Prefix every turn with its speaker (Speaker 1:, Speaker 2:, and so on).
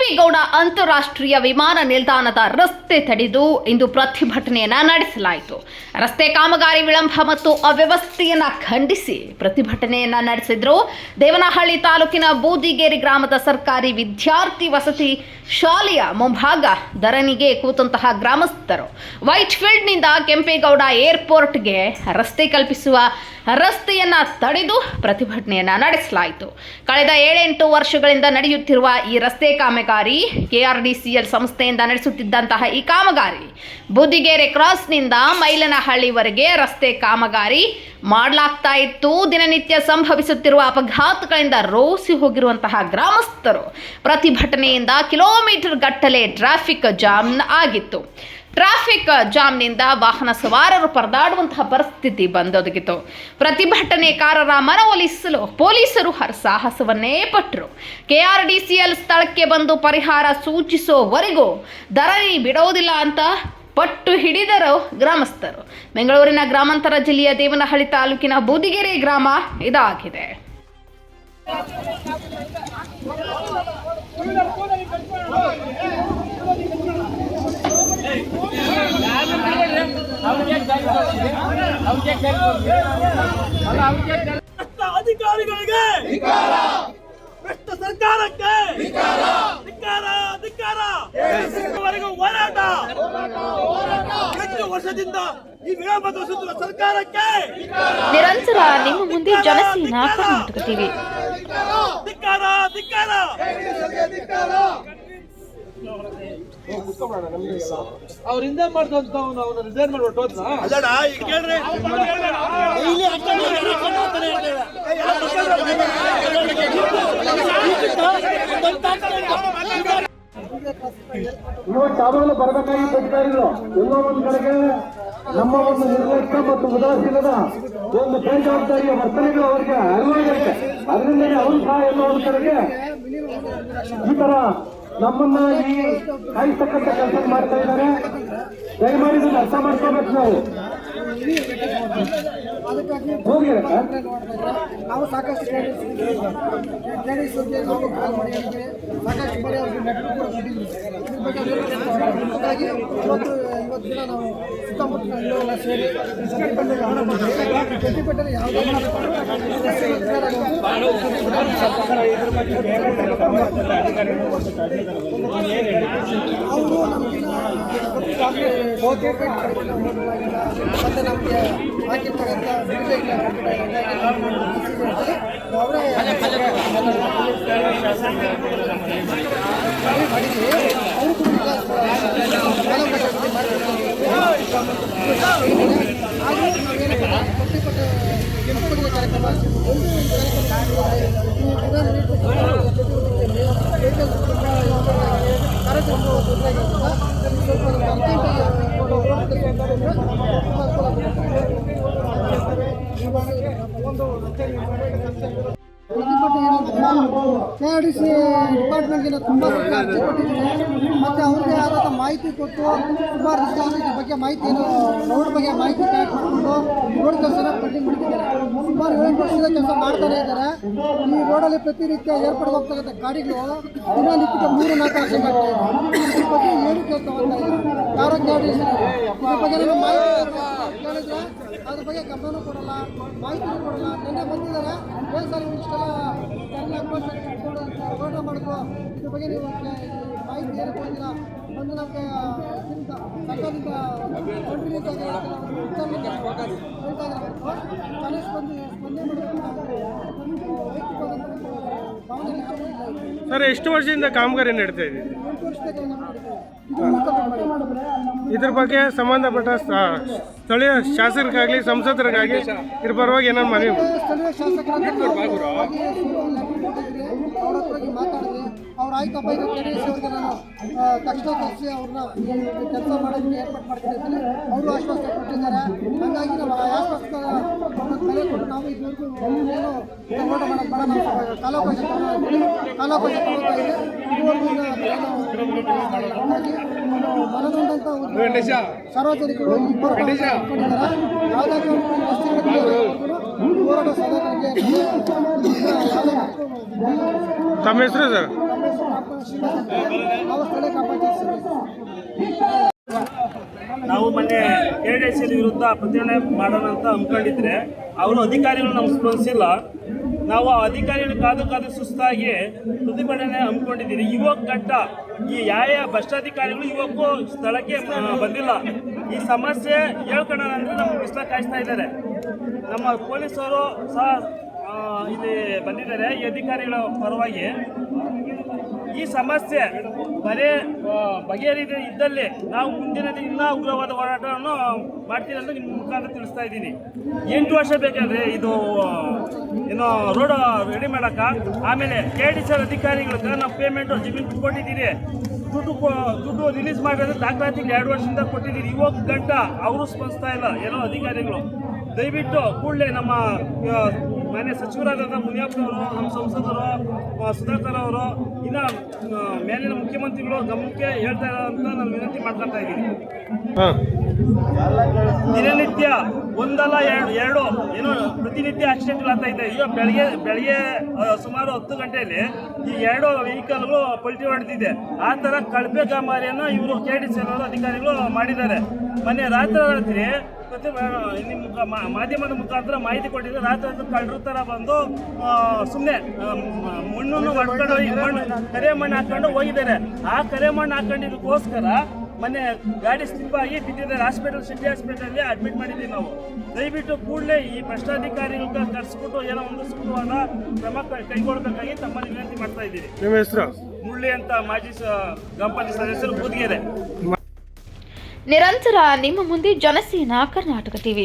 Speaker 1: ಕೆಂಪೇಗೌಡ ಅಂತಾರಾಷ್ಟ್ರೀಯ ವಿಮಾನ ನಿಲ್ದಾಣದ ರಸ್ತೆ ತಡೆದು ಇಂದು ಪ್ರತಿಭಟನೆಯನ್ನ ನಡೆಸಲಾಯಿತು. ರಸ್ತೆ ಕಾಮಗಾರಿ ವಿಳಂಬ ಮತ್ತು ಅವ್ಯವಸ್ಥೆಯನ್ನ ಖಂಡಿಸಿ ಪ್ರತಿಭಟನೆಯನ್ನ ನಡೆಸಿದ್ರು. ದೇವನಹಳ್ಳಿ ತಾಲೂಕಿನ ಬೂದಿಗೇರಿ ಗ್ರಾಮದ ಸರ್ಕಾರಿ ವಿದ್ಯಾರ್ಥಿ ವಸತಿ ಶಾಲೆಯ ಮುಂಭಾಗ ಧರಣಿಗೆ ಕೂತಂತಹ ಗ್ರಾಮಸ್ಥರು ವೈಟ್ ಫೀಲ್ಡ್ನಿಂದ ಕೆಂಪೇಗೌಡ ಏರ್ಪೋರ್ಟ್ಗೆ ರಸ್ತೆ ಕಲ್ಪಿಸುವ ರಸ್ತೆಯನ್ನ ತಡೆದು ಪ್ರತಿಭಟನೆಯನ್ನ ನಡೆಸಲಾಯಿತು. ಕಳೆದ 7-8 ವರ್ಷಗಳಿಂದ ನಡೆಯುತ್ತಿರುವ ಈ ರಸ್ತೆ ಕಾಮಗಾರಿ KRDCL ಸಂಸ್ಥೆಯಿಂದ ನಡೆಸುತ್ತಿದ್ದಂತಹ ಈ ಕಾಮಗಾರಿ ಬೂದಿಗೆರೆ ಕ್ರಾಸ್ನಿಂದ ಮೈಲನಹಳ್ಳಿವರೆಗೆ ರಸ್ತೆ ಕಾಮಗಾರಿ ಮಾಡಲಾಗ್ತಾ ಇತ್ತು. ದಿನನಿತ್ಯ ಸಂಭವಿಸುತ್ತಿರುವ ಅಪಘಾತಗಳಿಂದ ರೋಸಿ ಹೋಗಿರುವಂತಹ ಗ್ರಾಮಸ್ಥರು ಪ್ರತಿಭಟನೆಯಿಂದ ಕಿಲೋಮೀಟರ್ ಗಟ್ಟಲೆ ಟ್ರಾಫಿಕ್ ಜಾಮ್ ಆಗಿತ್ತು. ಟ್ರಾಫಿಕ್ ಜಾಮ್ನಿಂದ ವಾಹನ ಸವಾರರು ಪರದಾಡುವಂತಹ ಪರಿಸ್ಥಿತಿ ಬಂದೊದಗಿತು. ಪ್ರತಿಭಟನೆಕಾರರ ಮನವೊಲಿಸಲು ಪೊಲೀಸರು ಹರಸಾಹಸವನ್ನೇ ಪಟ್ಟರು. KRDCL ಸ್ಥಳಕ್ಕೆ ಬಂದು ಪರಿಹಾರ ಸೂಚಿಸುವವರೆಗೂ ಧರಣಿ ಬಿಡೋದಿಲ್ಲ ಅಂತ ಪಟ್ಟು ಹಿಡಿದರು ಗ್ರಾಮಸ್ಥರು. ಬೆಂಗಳೂರಿನ ಗ್ರಾಮಾಂತರ ಜಿಲ್ಲೆಯ ದೇವನಹಳ್ಳಿ ತಾಲೂಕಿನ ಬೂದಿಗೆರೆ ಗ್ರಾಮ ಇದಾಗಿದೆ.
Speaker 2: ಅಧಿಕಾರಿಗಳಿಗೆ ಭ್ರಷ್ಟ ಸರ್ಕಾರಕ್ಕೆ ಹೋರಾಟ. ಎಷ್ಟು ವರ್ಷದಿಂದ ಈ ವಿಳಂಬದ ಸರ್ಕಾರಕ್ಕೆ
Speaker 1: ನಿರಂತರ ನಿಮ್ಮ ಮುಂದೆ ಜನಸೇನಾ ಕರ್ನಾಟಕ ಟಿವಿ.
Speaker 2: ಧಿಕ್ಕಾರ ಧಿಕ್ಕಾರ.
Speaker 3: ಅವ್ರಿಂದ ಮಾಡ್ದಂತ ಅವನು ರಿಸೈನ್ ಮಾಡ್ಬಿಟ್ಟು
Speaker 2: ಅಲ್ಲಡ ಈಗ ಕೇಳ್ರಿ.
Speaker 4: ಇವಾಗ ಸಾಮಾನು ಬರಬೇಕಾಗಿ ಅಧಿಕಾರಿಗಳು ಎಲ್ಲೋ ಒಂದು ಕಡೆಗೆ ನಮ್ಮ ಒಂದು ನಿರ್ಲಕ್ಷ್ಯ ಮತ್ತು ಉದಾಸೀನದ ಒಂದು ಬೇಜವಾಬ್ದಾರಿಯ ವರ್ತನೆಗಳು ಅವರಿಗೆ ಅರಿವಾಗೈತೆ. ಅದರಿಂದಲೇ ಅವರು ಸಹ ಎಲ್ಲೋ ಒಂದು ಕಡೆಗೆ ಈ ತರ ನಮ್ಮನ್ನ ಈ ಕಾಯಿಸ್ತಕ್ಕಂಥ ಕೆಲಸ ಮಾಡ್ತಾ ಇದ್ದಾರೆ. ದಯಮಾಡಿ ಇದನ್ನು ಅರ್ಥ ಮಾಡ್ಕೋಬೇಕು. ನಾವು
Speaker 5: ನಾವು ಸಾಕಷ್ಟು ನಾವು ಕಾಲ್ ಮಾಡಿ ಸಾಕಷ್ಟು ಬಾರಿ ಅವ್ರಿಗೆ ನೆಟ್ವರ್ಕ್ ಕೂಡ ಕೊಟ್ಟಿದ್ದೀವಿ. ಹಾಗಾಗಿ ಇವತ್ತು ದಿನ ನಾವು ಸುತ್ತಮುತ್ತ ಎಲ್ಲ ಸೇರಿ ಪ್ರತಿಭಟನೆ ಯಾವುದೇ ಅವರು ನಮಗಿನ್ನ ಮತ್ತೆ ನಮಗೆ ಹಾಕಿರ್ತಕ್ಕಂಥ ಅವರೇ ಮಾಡಿದ್ದೀವಿ. ಅವರು ಕೂಡ ಹಾಗೂ ನಾವೇನಪ್ಪ ಪ್ರತಿಭಟನೆ ಕೆಂಪುಗಡೆ ಕಾರ್ಯಕ್ರಮ KRDC ಡಿಪಾರ್ಟ್ಮೆಂಟ್ಗೆ ತುಂಬ ಅರ್ಜಿ ಕೊಟ್ಟಿದ್ದಾರೆ. ಮತ್ತು ಅವ್ರಿಗೆ ಆದಂಥ ಮಾಹಿತಿ ಕೊಟ್ಟು ಸುಮಾರು ಇದ್ರ ಬಗ್ಗೆ ಮಾಹಿತಿಯನ್ನು ರೋಡ್ ಬಗ್ಗೆ ಮಾಹಿತಿ ಕಲೆಕ್ಟ್ ಮಾಡಿಕೊಂಡು ರೋಡ್ ಕೆಲಸನ ಪೆಂಡಿಂಗ್ ಬಿಟ್ಟಿದ್ದಾರೆ. ಸುಮಾರು 7 ವರ್ಷದ ಕೆಲಸ ಮಾಡ್ತಾನೆ ಇದ್ದಾರೆ. ಈ ರೋಡಲ್ಲಿ ಪ್ರತಿನಿತ್ಯ ಏರ್ಪಡೆ ಹೋಗ್ತಕ್ಕಂಥ ಗಾಡಿಗಳು ದಿನನಿತ್ಯಕ್ಕೆ 3-4 ವರ್ಷ ಮಾಡ್ತಾ ಇದ್ದಾರೆ. ಇದ್ರ ಬಗ್ಗೆ ಏನು ಕೆಲಸ ಹೋಗ್ತಾ ಇದ್ದಾರೆ ಯಾರೋ KRDC ಇದ್ರ ಬಗ್ಗೆ ನಾವು ಮಾಹಿತಿ ಕೇಳಿದ್ರೆ ಅದ್ರ ಬಗ್ಗೆ ಗಮನ ಕೊಡಲ್ಲ, ಮಾಹಿತಿನೂ ಕೊಡಲ್ಲ. ನಿನ್ನೆ ಬಂದಿದ್ದಾರೆ, ಏನು ಸರ್ ಇಷ್ಟೆಲ್ಲ ಹೋರಾಟ ಮಾಡಿದ್ರು, ಇದ್ರ ಬಗ್ಗೆ ನೀವು ಮಾಹಿತಿ ಏನು ಕೊಡೋದಿಲ್ಲ ಬಂದು ನಮಗೆ ಸರ್ಕಾರದಿಂದ ಕಂಟಿನ್ಯೂಸ್ ಆಗಿ ಚೆನ್ನಾಗಿ ಸ್ಪಂದನೆ
Speaker 3: ಸರ್, ಎಷ್ಟು ವರ್ಷದಿಂದ ಕಾಮಗಾರಿ ನಡೀತಾ ಇದೆ? ಇದ್ರ ಬಗ್ಗೆ ಸಂಬಂಧಪಟ್ಟ ಸ್ಥಳೀಯ ಶಾಸಕರಿಗಾಗಲಿ ಸಂಸದರಿಗಾಗಲಿ ಇದ್ರ ಪರವಾಗಿ ಏನಾದ್ರು ಮನವಿ
Speaker 5: ಸ್ಥಳೀಯ ಶಾಸಕರು ಮಾತಾಡಿದ್ರೆ ಅವ್ರು ಆಯ್ತಪ್ಪ ಈಗ KRDC ಅವ್ರಿಗೆ ನಾನು ತಕ್ಷಣ ಕಳಿಸಿ ಅವ್ರನ್ನ ಕೆಲಸ ಮಾಡೋದಕ್ಕೆ ಏರ್ಪಾಡು ಮಾಡ್ತೀನಿ ಅಂತೇಳಿ ಅವರು ಆಶ್ವಾಸನೆ ಕೊಟ್ಟಿದ್ದಾರೆ. ಹಾಗಾಗಿ ನಾವು ಆ ಆಶ್ವಾಸನೆ ತಲೆ ಕೊಟ್ಟು ನಾವು ಇದುವರೆಗೂ ಏನು ಹೋರಾಟ ಮಾಡೋದು ಬೇಡ, ನಾವು ಕಾಲಾವಕಾಶ ತಗೊಳ್ತಾ ಇದೆ. ಇದುವರೆಗೂ ಹಾಗಾಗಿ ಮನನೊಂದಂಥ ಸಾರ್ವಜನಿಕರು ಇಬ್ಬರು ಯಾವುದಾದ್ರೂ ಹೋರಾಟ ಸಾಧಕರಿಗೆ
Speaker 6: ತಮ್ಮ ಹೆಸರು ಸರ್?
Speaker 5: ನಾವು ಸ್ಥಳೀಯ ಪಂಚಾಯತ್ ಸದಸ್ಯರು.
Speaker 2: ನಾವು ಮೊನ್ನೆ KDC ವಿರುದ್ಧ ಪ್ರತಿಭಟನೆ ಮಾಡೋಣ ಅಂತ ಹಮ್ಮಿಕೊಂಡಿದ್ರೆ ಅವರು ಅಧಿಕಾರಿಗಳು ನಮ್ಗೆ ಸ್ಪಂದಿಸಿಲ್ಲ. ನಾವು ಆ ಅಧಿಕಾರಿಗಳು ಕಾದು ಸುಸ್ತಾಗಿ ಪ್ರತಿಭಟನೆ ಹಮ್ಮಿಕೊಂಡಿದ್ದೀರಿ. ಇವಾಗ ಗಂಟ ಈ ಭ್ರಷ್ಟಾಧಿಕಾರಿಗಳು ಇವಕ್ಕೂ ಸ್ಥಳಕ್ಕೆ ಬಂದಿಲ್ಲ. ಈ ಸಮಸ್ಯೆ ಹೇಳ್ಕೊಳ್ಳೋಣ ಅಂದರೆ ನಮ್ಗೆ ಬಿಸಿಲ ಕಾಯಿಸ್ತಾ ಇದ್ದಾರೆ. ನಮ್ಮ ಪೊಲೀಸರು ಸಹ ಇಲ್ಲಿ ಬಂದಿದ್ದಾರೆ ಈ ಅಧಿಕಾರಿಗಳ ಪರವಾಗಿ. ಈ ಸಮಸ್ಯೆ ಬಗೆಹರಿದ ಇದ್ದಲ್ಲಿ ನಾವು ಮುಂದಿನ ಇನ್ನೂ ಉಗ್ರವಾದ ಹೋರಾಟವನ್ನು ಮಾಡ್ತೀವಿ ಅಂತ ನಿಮ್ಮ ಮುಖಾಂತರ ತಿಳಿಸ್ತಾ ಇದ್ದೀನಿ. 8 ವರ್ಷ ಬೇಕಾದ್ರೆ ಇದು ಏನೋ ರೋಡ್ ರೆಡಿ ಮಾಡೋಕ್ಕ. ಆಮೇಲೆ KDC ಅಧಿಕಾರಿಗಳಿಗೆ ನಾವು ಪೇಮೆಂಟು ಜಮೀನು ಬಿಟ್ಕೊಟ್ಟಿದ್ದೀರಿ. ದುಡ್ಡು ರಿಲೀಸ್ ಮಾಡಿದ್ರೆ ದಾಖಲಾತಿಗೆ 2 ವರ್ಷದಿಂದ ಕೊಟ್ಟಿದ್ದೀರಿ. ಇವಾಗ ಗಂಟ ಅವರು ಸ್ಪಂದಿಸ್ತಾ ಇಲ್ಲ ಏನೋ ಅಧಿಕಾರಿಗಳು. ದಯವಿಟ್ಟು ಕೂಡಲೇ ನಮ್ಮ ಮಾನ್ಯ ಸಚಿವರಾದ ಮುನಿಯಪ್ಪನವರು, ನಮ್ಮ ಸಂಸದರು ಸುಧಾಕರ್ ಅವರು, ಇನ್ನು ಮೇಲಿನ ಮುಖ್ಯಮಂತ್ರಿಗಳು ಗಮನಕ್ಕೆ ಹೇಳ್ತಾ ಇರೋ ಅಂತ ನಾನು ವಿನಂತಿ ಮಾಡ್ಕೊತಾ ಇದ್ದೀನಿ. ದಿನನಿತ್ಯ ಒಂದಲ್ಲ ಎರಡು ಏನೋ ಪ್ರತಿನಿತ್ಯ ಆಕ್ಸಿಡೆಂಟ್ಗಳಾಗ್ತಾ ಇದೆ. ಈಗ ಬೆಳಗ್ಗೆ ಸುಮಾರು 10 ಗಂಟೆಯಲ್ಲಿ ಈ 2 ವೆಹಿಕಲ್ಗಳು ಪಲ್ಟಿ ಹೊಡೆದಿದೆ. ಆ ಥರ ಕಳಪೆ ಕಾಮಗಾರಿಯನ್ನು ಇವರು KDC ಅಧಿಕಾರಿಗಳು ಮಾಡಿದ್ದಾರೆ. ಮೊನ್ನೆ ರಾತ್ರಿ ನಿಮ್ಮ ಮಾಧ್ಯಮದ ಮುಖಾಂತರ ಮಾಹಿತಿ ಕೊಟ್ಟಿದ್ರೆ ರಾತ್ರಿ ಕಳ್ಳರ ಥರ ಬಂದು ಸುಮ್ಮನೆ ಮಣ್ಣನ್ನು ಹೊಡ್ಕೊಂಡು ಹೋಗಿ ಕರೆ ಮಣ್ಣು ಹಾಕೊಂಡು ಹೋಗಿದ್ದಾರೆ. ಆ ಕರೆ ಮಣ್ಣು ಹಾಕೊಂಡಿದ್ದಕ್ಕೋಸ್ಕರ ಮೊನ್ನೆ ಗಾಡಿ ಸ್ಲಿಪ್ ಆಗಿ ಬಿದ್ದಿದ್ದಾರೆ. ಸಿಟಿ ಹಾಸ್ಪಿಟಲಲ್ಲಿ ಅಡ್ಮಿಟ್ ಮಾಡಿದ್ದೀವಿ ನಾವು. ದಯವಿಟ್ಟು ಕೂಡಲೇ ಈ ಭ್ರಷ್ಟಾಧಿಕಾರಿಗಳ ಕರೆಸ್ಬಿಟ್ಟು ಏನೋ ಹೊಂದಿಸ್ಬಿಡುವಾಗ ಕ್ರಮ ಕೈಗೊಳ್ಳಬೇಕಾಗಿ ತಮ್ಮಲ್ಲಿ ವಿನಂತಿ ಮಾಡ್ತಾ ಇದ್ದೀವಿ.
Speaker 6: ನಿಮ್ಮ ಹೆಸರು?
Speaker 2: ಮುಳ್ಳಿ ಅಂತ ಮಾಜಿ ಗ್ರಾಮ ಪಂಚಾಯತ್ ಸದಸ್ಯರು ಬೂದಿಗೆರೆ.
Speaker 1: ನಿರಂತರ ನಿಮ್ಮ ಮುಂದೆ ಜನಸೇನಾ ಕರ್ನಾಟಕ ಟಿವಿ.